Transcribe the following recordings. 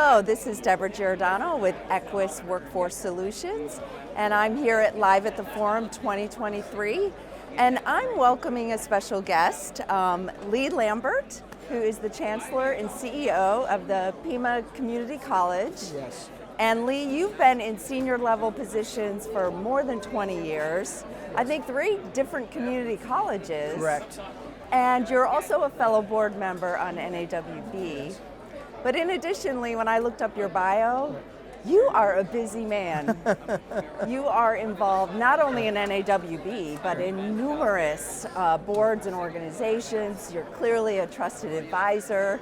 Hello, this is Debra Giordano with Equus Workforce Solutions, and I'm here at Live at the Forum 2023, and I'm welcoming a special guest, Lee Lambert, who is the Chancellor and CEO of the Pima Community College. Yes. And Lee, you've been in senior level positions for more than 20 years. I think 3 different community colleges. Correct. And you're also a fellow board member on NAWB. But in addition, Lee, when I looked up your bio, you are a busy man. You are involved not only in NAWB, but in numerous boards and organizations. You're clearly a trusted advisor,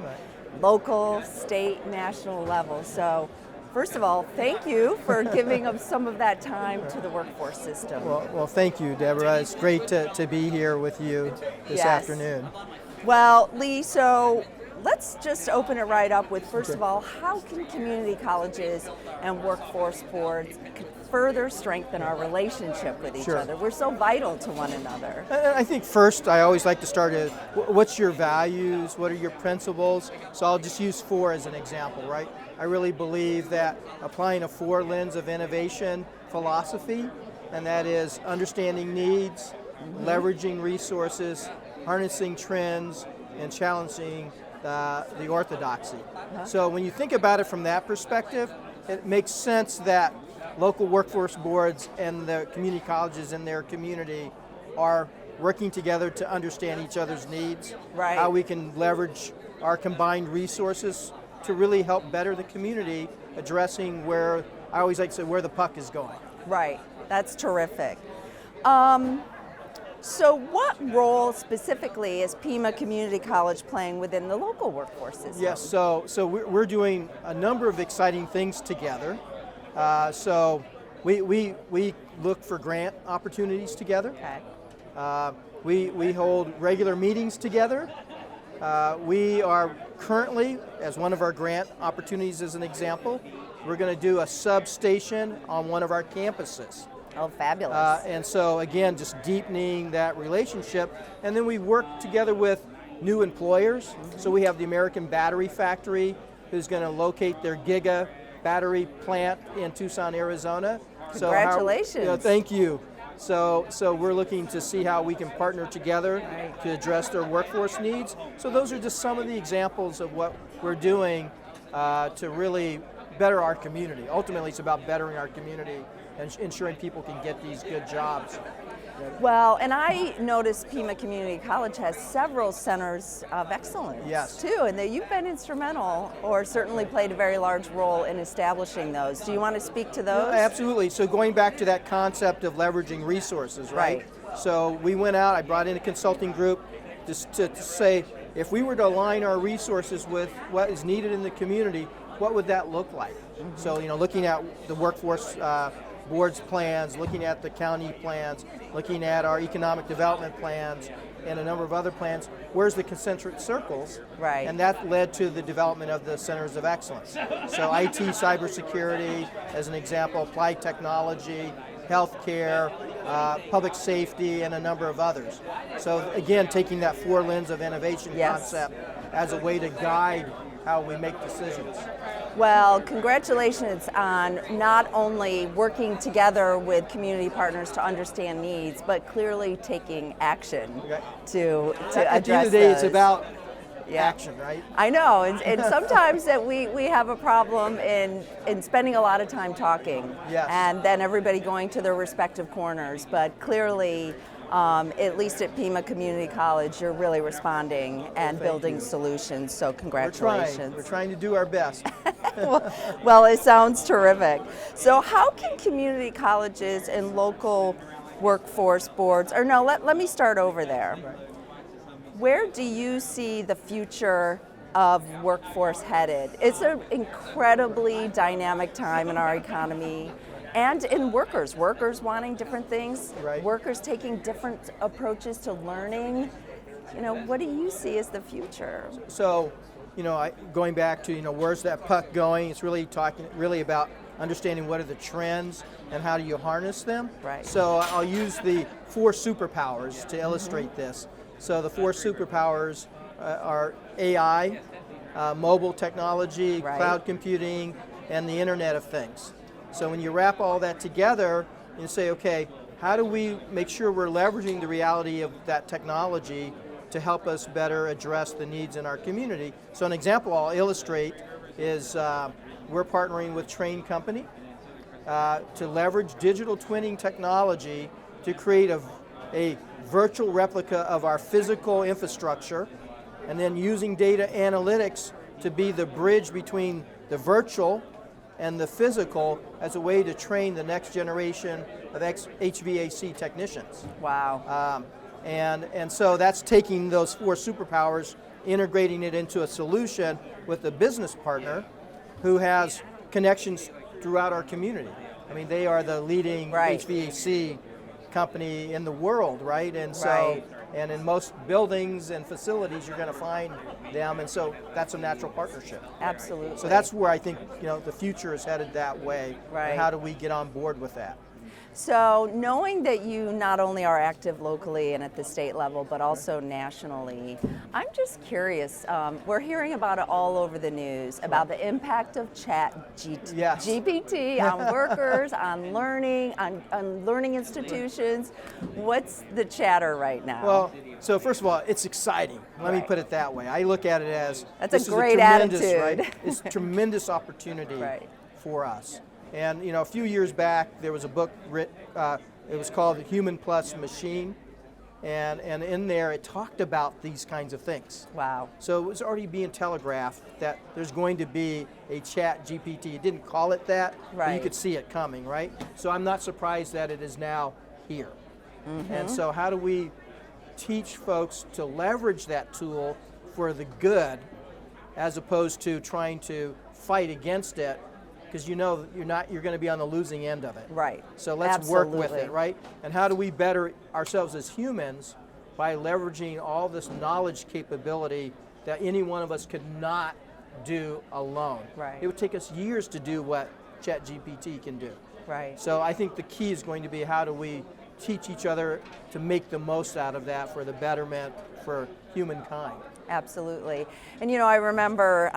local, state, national level. So first of all, thank you for giving up some of that time to the workforce system. Well, thank you, Deborah. It's great to be here with you this afternoon. Well, Lee, so let's just open it right up with, first of all, how can community colleges and workforce boards further strengthen our relationship with each other? We're so vital to one another. I think first, I always like to start with, what's your values? What are your principles? So I'll just use 4 as an example, right? I really believe that applying a 4 lens of innovation philosophy, and that is understanding needs, leveraging resources, harnessing trends, and challenging the orthodoxy. So when you think about it from that perspective, it makes sense that local workforce boards and the community colleges in their community are working together to understand each other's needs, how we can leverage our combined resources to really help better the community, addressing where, I always like to say, where the puck is going. Right, that's terrific. So what role specifically is Pima Community College playing within the local workforce system? Yes, so we're doing a number of exciting things together. So we look for grant opportunities together. Okay. We hold regular meetings together. We are currently, as one of our grant opportunities as an example, we're going to do a substation on one of our campuses. Oh, fabulous. And so again, just deepening that relationship. And then we work together with new employers. So we have the American Battery Factory, who's going to locate their Giga battery plant in Tucson, Arizona. Congratulations. Thank you. So we're looking to see how we can partner together to address their workforce needs. So those are just some of the examples of what we're doing to really better our community. Ultimately, it's about bettering our community and ensuring people can get these good jobs. Well, and I noticed Pima Community College has several centers of excellence too, and that you've been instrumental, or certainly played a very large role in establishing those. Do you want to speak to those? No, absolutely. So going back to that concept of leveraging resources, right? So we went out, I brought in a consulting group just to say, if we were to align our resources with what is needed in the community, what would that look like? So, looking at the workforce board's plans, looking at the county plans, looking at our economic development plans, and a number of other plans, where's the concentric circles? Right. And that led to the development of the centers of excellence. So IT, cybersecurity, as an example, applied technology, healthcare, public safety, and a number of others. So again, taking that 4 lens of innovation concept as a way to guide how we make decisions. Well, congratulations on not only working together with community partners to understand needs, but clearly taking action to address At the end of the day, those. it's about action, right? I know, and sometimes that we have a problem in spending a lot of time talking, and then everybody going to their respective corners, but clearly, at least at Pima Community College, you're really responding and building solutions, so congratulations. We're trying to do our best. Well, it sounds terrific. So how can community colleges and local workforce boards, or no, let me start over there. Where do you see the future of workforce headed? It's an incredibly dynamic time in our economy. And in workers wanting different things, workers taking different approaches to learning. What do you see as the future? So, going back to, where's that puck going? It's really about understanding what are the trends and how do you harness them. So I'll use the 4 superpowers to illustrate this. So the 4 superpowers are AI, mobile technology, Right. cloud computing, and the Internet of Things. So when you wrap all that together, you say, okay, how do we make sure we're leveraging the reality of that technology to help us better address the needs in our community? So an example I'll illustrate is we're partnering with Train Company to leverage digital twinning technology to create a virtual replica of our physical infrastructure, and then using data analytics to be the bridge between the virtual and the physical as a way to train the next generation of HVAC technicians. Wow. And so that's taking those four superpowers, integrating it into a solution with a business partner who has connections throughout our community. I mean, they are the leading Right. HVAC company in the world, right? And so, Right. and in most buildings and facilities, you're going to find them, and so that's a natural partnership. Absolutely. So that's where I think the future is headed that way. Right. And how do we get on board with that? So knowing that you not only are active locally and at the state level, but also nationally, I'm just curious, we're hearing about it all over the news, about the impact of Yes. GPT on workers, on learning, on learning institutions. What's the chatter right now? Well, so first of all, it's exciting. Let me Right. put it that way. I look at it as That's this a is great tremendous, attitude. right? It's a tremendous opportunity Right. for us. And a few years back, there was a book written. It was called Human Plus Machine, and in there it talked about these kinds of things. Wow. So it was already being telegraphed that there's going to be a chat GPT. It didn't call it that, but you Right. could see it coming, right? So I'm not surprised that it is now here. And so how do we teach folks to leverage that tool for the good as opposed to trying to fight against it, because you're going to be on the losing end of it. Right. So let's work with Absolutely. it, right? And how do we better ourselves as humans by leveraging all this knowledge capability that any one of us could not do alone? Right. It would take us years to do what ChatGPT can do. Right. So I think the key is going to be how do we teach each other to make the most out of that for the betterment for humankind. Absolutely. And I remember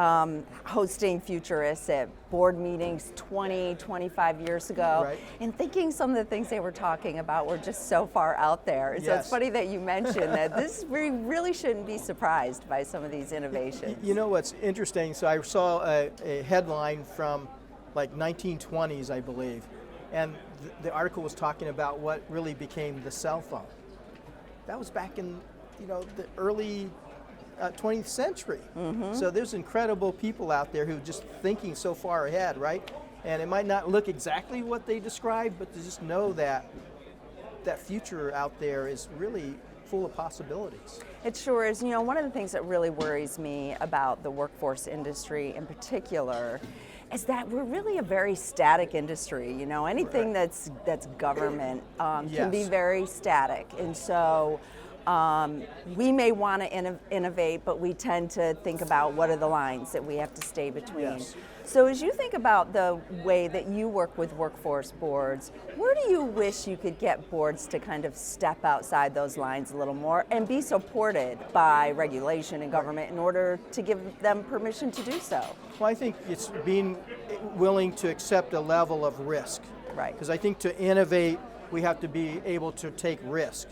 hosting futurists at board meetings 20, 25 years ago, Right. and thinking some of the things they were talking about were just so far out there. So Yes. it's funny that you mentioned that we really shouldn't be surprised by some of these innovations. You know what's interesting? So I saw a headline from like 1920s, I believe, and the article was talking about what really became the cell phone. That was back in the early 20th century. So there's incredible people out there who are just thinking so far ahead, right? And it might not look exactly what they described, but to just know that that future out there is really full of possibilities. It sure is. One of the things that really worries me about the workforce industry in particular is that we're really a very static industry. Anything that's government can be Yes. very static. And so we may want to innovate, but we tend to think about what are the lines that we have to stay between. Yes. So as you think about the way that you work with workforce boards, where do you wish you could get boards to kind of step outside those lines a little more and be supported by regulation and government in order to give them permission to do so? Well, I think it's being willing to accept a level of risk. Right. Because I think to innovate, we have to be able to take risk.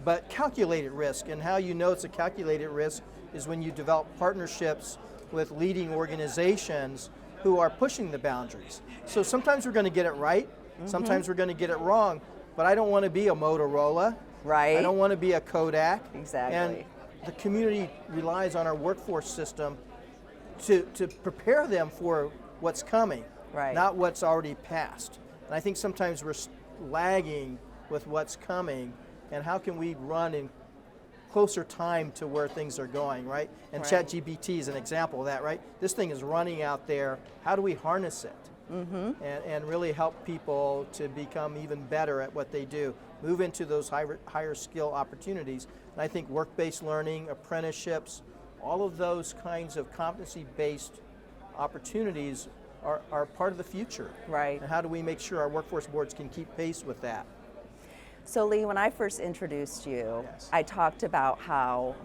But calculated risk, and how you know it's a calculated risk is when you develop partnerships with leading organizations who are pushing the boundaries. So sometimes we're going to get it right, sometimes we're going to get it wrong, but I don't want to be a Motorola. Right. I don't want to be a Kodak. Exactly. And the community relies on our workforce system to prepare them for what's coming, Right. not what's already passed. And I think sometimes we're lagging with what's coming, and how can we run in closer time to where things are going, right? And Right. ChatGPT is an example of that, right? This thing is running out there. How do we harness it and really help people to become even better at what they do? Move into those higher skill opportunities. And I think work-based learning, apprenticeships, all of those kinds of competency-based opportunities are part of the future. Right. And how do we make sure our workforce boards can keep pace with that? So Lee, when I first introduced you, Yes. I talked about how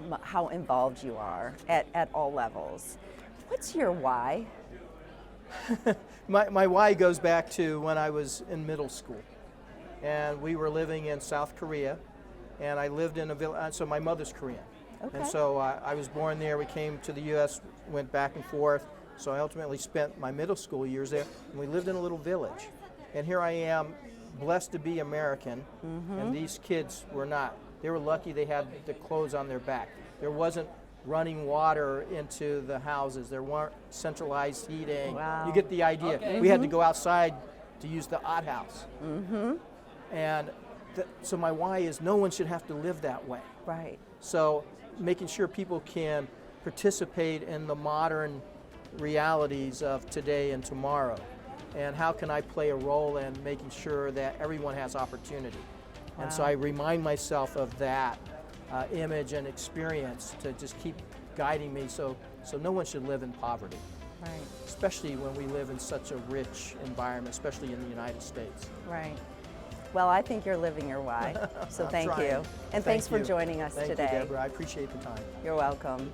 involved you are at all levels. What's your why? My why goes back to when I was in middle school, and we were living in South Korea, and I lived in a village. So my mother's Korean, Okay. and so I was born there. We came to the U.S., went back and forth. So I ultimately spent my middle school years there, and we lived in a little village. And here I am, blessed to be American, and these kids were not. They were lucky they had the clothes on their back. There wasn't running water into the houses. There weren't centralized heating. Wow. You get the idea. Okay. We had to go outside to use the outhouse. And so my why is no one should have to live that way. Right. So making sure people can participate in the modern realities of today and tomorrow. And how can I play a role in making sure that everyone has opportunity? And so Wow. I remind myself of that image and experience to just keep guiding me so no one should live in poverty, Right. especially when we live in such a rich environment, especially in the United States. Right. Well, I think you're living your why. So I'm thank trying. you. And thanks for you. joining us Thank today. you, Debra. I appreciate the time. You're welcome.